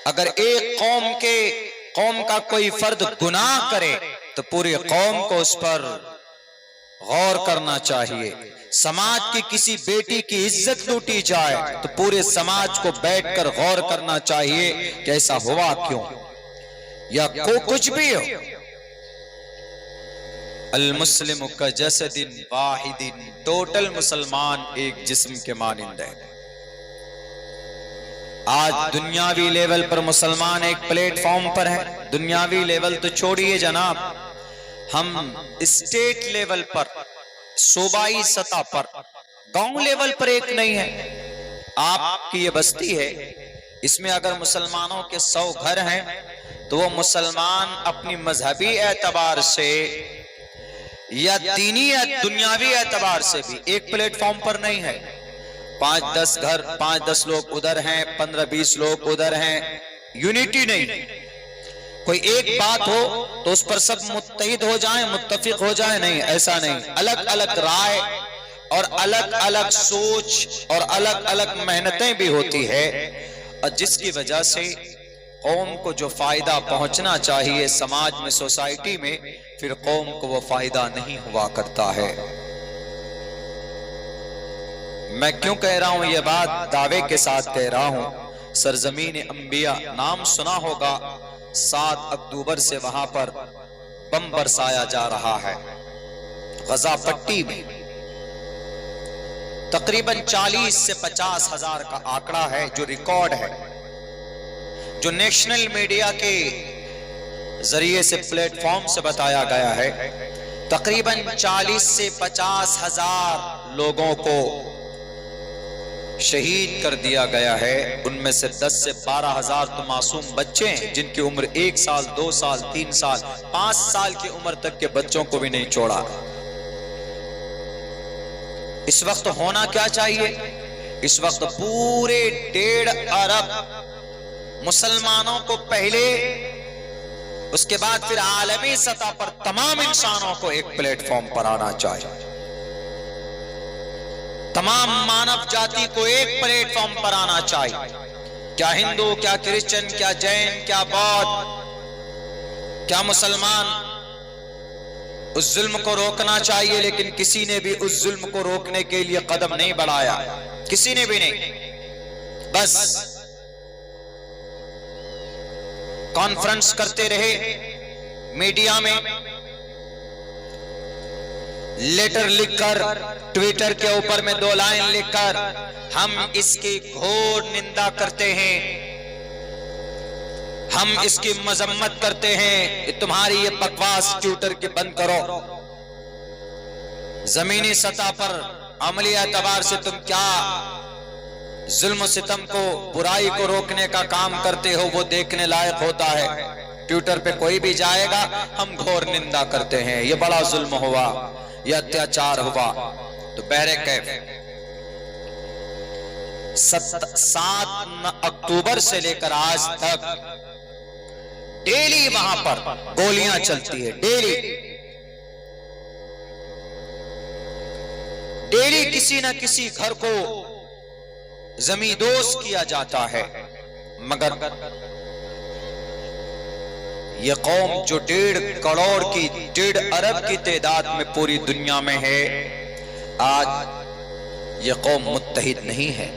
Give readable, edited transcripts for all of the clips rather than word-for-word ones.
अगर एक कौम का कोई फर्द गुनाह करे तो पूरी कौम को उस पर गौर करना चाहिए। समाज की किसी बेटी की इज्जत लूटी जाए तो पूरे समाज को बैठकर गौर करना चाहिए कि ऐसा हुआ क्यों, या कुछ भी हो। अल मुस्लिम का जसदिन वाहिदिन, टोटल मुसलमान एक जिस्म के मानिंद है। आज दुनियावी लेवल पर मुसलमान एक प्लेटफॉर्म पर है। दुनियावी लेवल तो छोड़िए जनाब, हम स्टेट लेवल पर, सूबाई सतह पर, गांव लेवल पर एक नहीं है। आपकी ये बस्ती है, इसमें अगर मुसलमानों के 100 घर हैं तो वो मुसलमान अपनी मजहबी एतबार से या दीनी या दुनियावी एतबार से भी एक प्लेटफॉर्म पर नहीं है। 5-10 घर, 5-10 लोग उधर हैं, 15-20 लोग उधर हैं, यूनिटी नहीं। कोई एक बात हो तो उस पर सब मुत्तहिद हो जाएं, मुत्तफिक हो जाएं, नहीं, ऐसा नहीं। अलग अलग राय और अलग अलग सोच और अलग अलग मेहनतें भी होती है, और जिसकी वजह से कौम को जो फायदा पहुंचना चाहिए समाज में, सोसाइटी में, फिर कौम को वो फायदा नहीं हुआ करता है। मैं क्यों कह रहा हूं ये बात, दावे के साथ कह रहा हूं। सरजमीन अंबिया नाम सुना होगा, 7 अक्टूबर से वहां पर बम बरसाया जा रहा है। गजा पट्टी में तकरीबन 40 से 50 हजार का आंकड़ा है, जो रिकॉर्ड है, जो नेशनल मीडिया के जरिए से, प्लेटफॉर्म से बताया गया है। तकरीबन 40 से 50 हजार लोगों को शहीद कर दिया गया है। उनमें से 10 से 12 हजार तो मासूम बच्चे हैं, जिनकी उम्र 1 साल, 2 साल, 3 साल, 5 साल की उम्र तक के बच्चों को भी नहीं छोड़ा। इस वक्त होना क्या चाहिए? इस वक्त पूरे 1.5 अरब मुसलमानों को पहले, उसके बाद फिर आलमी सतह पर तमाम इंसानों को एक प्लेटफॉर्म पर आना चाहिए। तमाम मानव जाति को एक प्लेटफॉर्म पर आना चाहिए। क्या हिंदू, क्या क्रिश्चियन, क्या जैन, क्या बौद्ध, क्या मुसलमान, उस जुल्म को रोकना चाहिए, लेकिन किसी ने भी उस जुल्म को रोकने के लिए कदम नहीं बढ़ाया, किसी ने भी नहीं। बस कॉन्फ्रेंस करते रहे मीडिया में, लेटर लिखकर, ट्विटर के ऊपर में 2 लाइन लिखकर, हम इसकी घोर निंदा करते हैं, हम इसकी मजम्मत करते हैं, तुम्हारी ये बकवास ट्विटर के बंद करो। जमीनी सतह पर अमली एतबार से तुम क्या जुल्म सितम को, बुराई को रोकने का काम करते हो, वो देखने लायक होता है। ट्विटर पे कोई भी जाएगा, हम घोर निंदा करते हैं, ये बड़ा जुल्म हुआ, यह अत्याचार हुआ। तो बहरे कैफ 7 अक्टूबर से लेकर आज तक डेली वहां पर गोलियां चलती है। डेली किसी न किसी घर को जमींदोज किया जाता है। मगर ये कौम जो 1.5 करोड़ की, 1.5 अरब की तादाद में पूरी दुनिया में है, आज ये कौम मुत्तहिद नहीं है।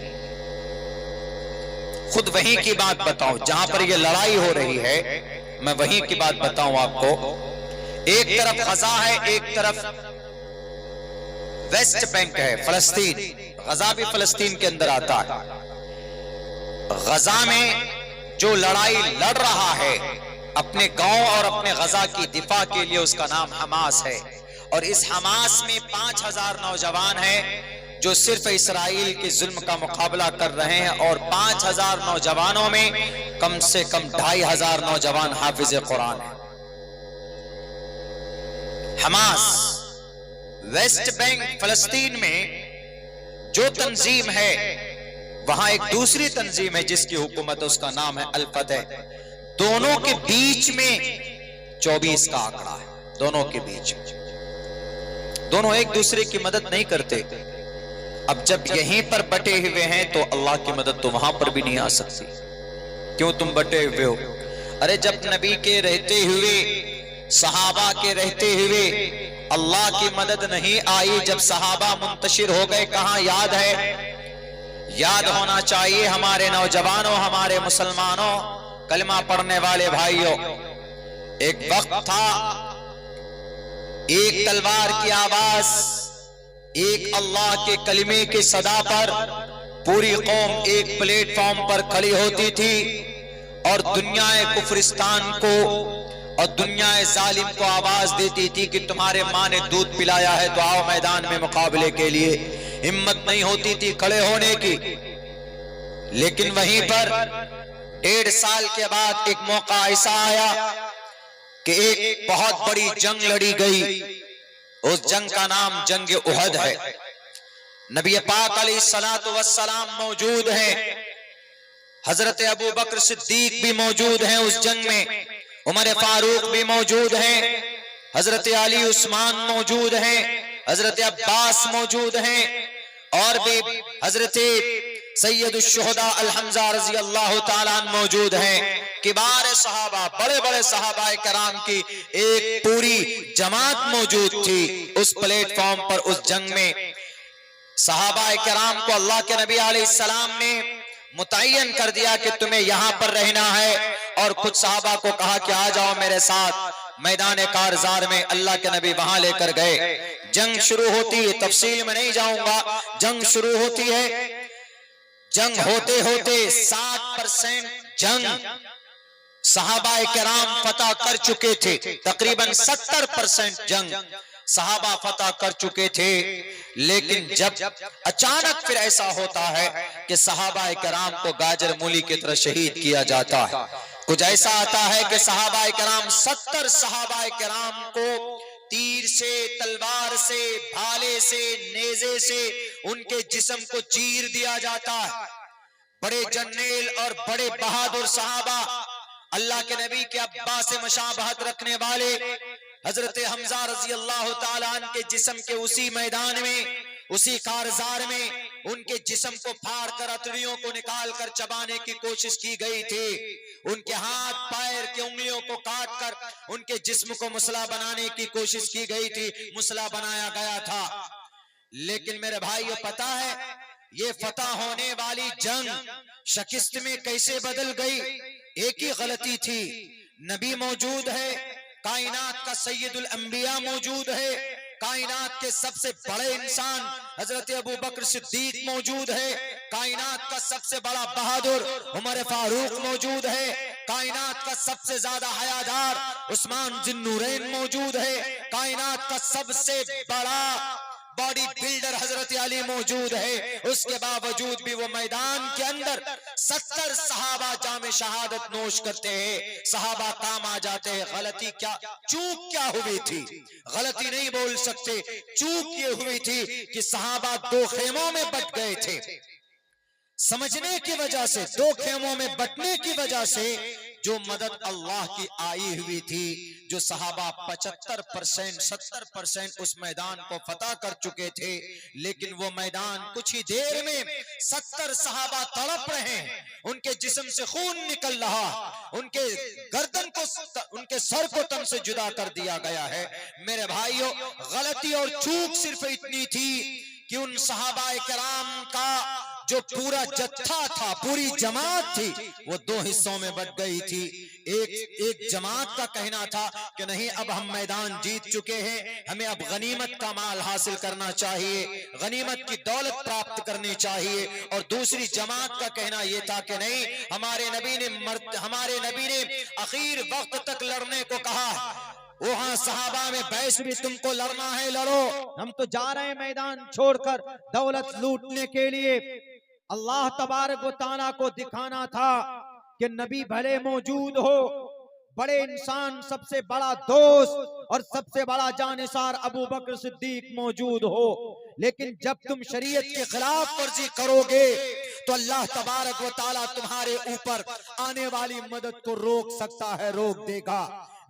खुद वहीं की बात बताऊं जहां पर ये लड़ाई हो रही है, मैं वहीं की बात बताऊं आपको। एक तरफ गजा है, एक तरफ वेस्ट बैंक है, फलस्तीन। गजा भी फलस्तीन के अंदर आता है। गजा में जो लड़ाई लड़ रहा है अपने गांव और अपने गजा की दिफा के लिए, उसका नाम हमास है। और इस हमास में 5000 नौजवान हैं जो सिर्फ इसराइल के जुल्म का मुकाबला कर रहे हैं, और 5000 नौजवानों में कम से कम 2500 नौजवान हाफिज कुरान हैं। हमास वेस्ट बैंक फलस्तीन में जो तंजीम है, वहां एक दूसरी तंजीम है जिसकी हुकूमत, उसका नाम है अल फतह। दोनों के बीच में 24 का आंकड़ा है। दोनों के बीच में, दोनों एक दूसरे की मदद नहीं करते। अब जब यहीं पर बटे हुए हैं तो अल्लाह की मदद तो वहां पर भी नहीं आ सकती, क्यों तुम बटे हुए हो? अरे जब नबी के रहते हुए, सहाबा के रहते हुए अल्लाह की मदद नहीं आई, जब सहाबा मुंतशिर हो गए, कहां याद है? याद होना चाहिए हमारे नौजवानों, हमारे मुसलमानों, कलमा पढ़ने वाले भाइयों। एक वक्त था, एक तलवार की आवाज, एक अल्लाह के कलिमे की सदा पर पूरी कौम एक प्लेटफॉर्म पर खड़ी होती थी और दुनियाए कुफरिस्तान को और दुनियाए जालिम को आवाज देती थी कि तुम्हारे माँ ने दूध पिलाया है तो आओ मैदान में मुकाबले के लिए। हिम्मत नहीं होती थी खड़े होने की। लेकिन वहीं पर 1.5 साल के बाद एक मौका ऐसा आया कि एक बहुत बड़ी जंग लड़ी गई। उस जंग का नाम जंग उहद है। नबी पाक अलैहिस्सलातु वस्सलाम मौजूद हैं, हजरत अबू बकर सिद्दीक भी मौजूद हैं उस जंग में, उमर फारूक भी मौजूद हैं, हजरत अली उस्मान मौजूद हैं, हजरत अब्बास मौजूद हैं और भी हजरत सैयदुश शुहदा अल हमजा रजी अल्लाह ताला मौजूद हैं। किबार सहाबा, बड़े बड़े सहाबा कराम की एक पूरी जमात मौजूद थी उस प्लेटफॉर्म पर। उस जंग में सहाबा कराम को अल्लाह के नबी अलैहिस्सलाम ने मुतय्यन कर दिया कि तुम्हें यहां पर रहना है, और कुछ सहाबा को कहा कि आ जाओ मेरे साथ मैदान कारजार में। अल्लाह के नबी वहां लेकर गए। जंग शुरू होती है, तफसील में नहीं जाऊंगा। जंग शुरू होती है, जंग होते होते 60% जंग सहाबा किराम फतह कर चुके थे। तकरीबन 70% जंग सहाबा फतह कर चुके थे। लेकिन जब अचानक फिर ऐसा होता है कि सहाबा किराम को गाजर मूली की तरह शहीद किया जाता है। कुछ ऐसा आता है कि सहाबा किराम 70 सहाबा किराम को तीर से, तलवार से, भाले से, नेजे से उनके जिस्म को चीर दिया जाता है। बड़े जर्नेल और बड़े बहादुर सहाबा, अल्लाह के नबी के अब्बा से मशाबहत रखने वाले हजरत हमजा रजी अल्लाह ताला अन्हु के जिस्म के उसी मैदान में, उसी कारजार में उनके जिस्म को फाड़ कर अतड़ियों को निकाल कर चबाने की कोशिश की गई थी। उनके हाथ पैर की उंगलियों को काट कर उनके जिस्म को मुसला बनाने की कोशिश की गई थी, मुसला बनाया गया था। लेकिन मेरे भाइयों, पता है ये फतह होने वाली जंग शिकस्त में कैसे बदल गई? एक ही गलती थी, नबी मौजूद है, कायनात का सैयदुल अंबिया मौजूद है, कायनात के सबसे बड़े इंसान हजरत अबू बकर सिद्दीक मौजूद है, कायनात का सबसे बड़ा बहादुर उमर फारूक मौजूद है, कायनात का सबसे ज्यादा हयादार उस्मान जिन्नूरैन मौजूद है, कायनात का सबसे बड़ा बॉडी बिल्डर हजरत अली मौजूद है। उसके बावजूद भी वो मैदान के अंदर 70 सहाबा जामे शहादत नोश करते हैं, सहाबा काम आ जाते हैं। गलती क्या, चूक क्या हुई थी? गलती नहीं बोल सकते, चूक ये हुई थी कि सहाबा 2 खेमों में बट गए थे। समझने की वजह से, 2 खेमों में बटने की वजह से जो मदद अल्लाह की आई हुई थी, जो सहाबा 75% 70% उस मैदान को फतह कर चुके थे, लेकिन वो मैदान कुछ ही देर में 70 सहाबा तड़प रहे हैं, उनके जिस्म से खून निकल रहा, उनके गर्दन को, उनके सर को तन से जुदा कर दिया गया है। मेरे भाइयों, गलती और चूक सिर्फ इतनी थी कि उन सहाबा किराम का जो पूरा जत्था था, पूरी जमात थी, वो 2 हिस्सों में बट गई थी। एक जमात का कहना था कि नहीं, अब हम मैदान जीत चुके हैं, हमें अब गनीमत का माल हासिल करना चाहिए, गनीमत की दौलत प्राप्त करनी चाहिए। और दूसरी जमात का कहना यह था कि नहीं, हमारे नबी ने आखिर वक्त तक लड़ने को कहा। वहां सहाबा में बहस भी, तुमको लड़ना है लड़ो, हम तो जा रहे हैं मैदान छोड़कर दौलत लूटने के लिए। अल्लाह तबारक व तआला को दिखाना था कि नबी भले मौजूद हो, बड़े इंसान, सबसे बड़ा दोस्त और सबसे बड़ा जानिसार अबू बकर सिद्दीक मौजूद हो, लेकिन जब तुम शरीयत के खिलाफ वर्जी करोगे तो अल्लाह तबारक व तआला तुम्हारे ऊपर आने वाली मदद को रोक सकता है, रोक देगा।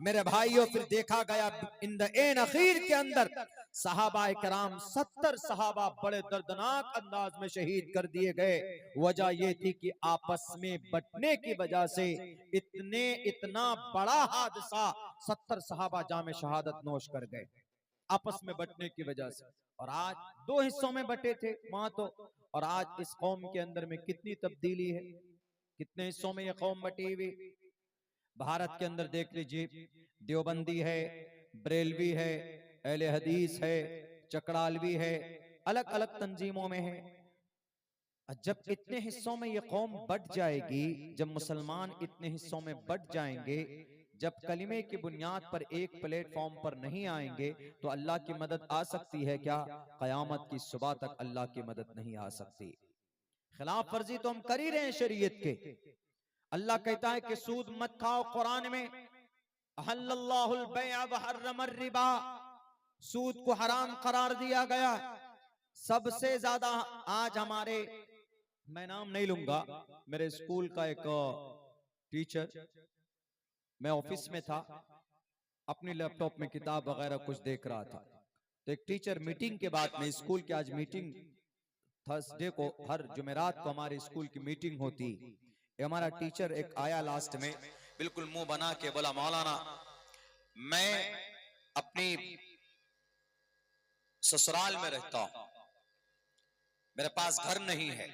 मेरे भाइयों, फिर देखा गया इन द एंड आखिर के अंदर सहाबाए कराम 70 सहाबा बड़े दर्दनाक अंदाज में शहीद कर दिए गए। वजह यह थी कि आपस में बंटने की वजह से इतना बड़ा हादसा, 70 सहाबा जामे शहादत नोश कर गए आपस में बंटने की वजह से। और आज 2 हिस्सों में बटे थे वहां तो, और आज इस कौम के अंदर में कितनी तब्दीली है, कितने हिस्सों में यह कौम बटी हुई। भारत के अंदर देख लीजिए, देवबंदी है, बरेलवी है, अहले हदीस है, चकड़ालवी है, अलग अलग तंजीमों में है। जब इतने हिस्सों में ये कौम बट जाएगी, जब मुसलमान इतने हिस्सों में बट जाएंगे, जब कलिमे की बुनियाद पर एक प्लेटफॉर्म पर नहीं आएंगे, तो अल्लाह की मदद आ सकती है क्या? कयामत की सुबह तक अल्लाह की मदद नहीं आ सकती। खिलाफ वर्जी तो हम कर ही रहे हैं शरीयत के। अल्लाह कहता है कि सूद मत खाओ, कुरान में अहल्लल्लाहुल बैअ व हर्रमर रिबा, सूद को हराम करार दिया गया। सबसे ज्यादा आज हमारे, मैं नाम नहीं लूंगा, मेरे स्कूल का एक टीचर, मैं ऑफिस में था, अपनी लैपटॉप में किताब वगैरह कुछ देख रहा था, तो एक टीचर मीटिंग के बाद में, स्कूल की आज मीटिंग, थर्सडे को, हर जुमेरात को हमारे स्कूल की मीटिंग होती, हमारा टीचर एक आया लास्ट में, बिल्कुल मुंह बना के बोला, मौलाना मैं अपनी ससुराल में रहता हूं, मेरे पास घर नहीं है,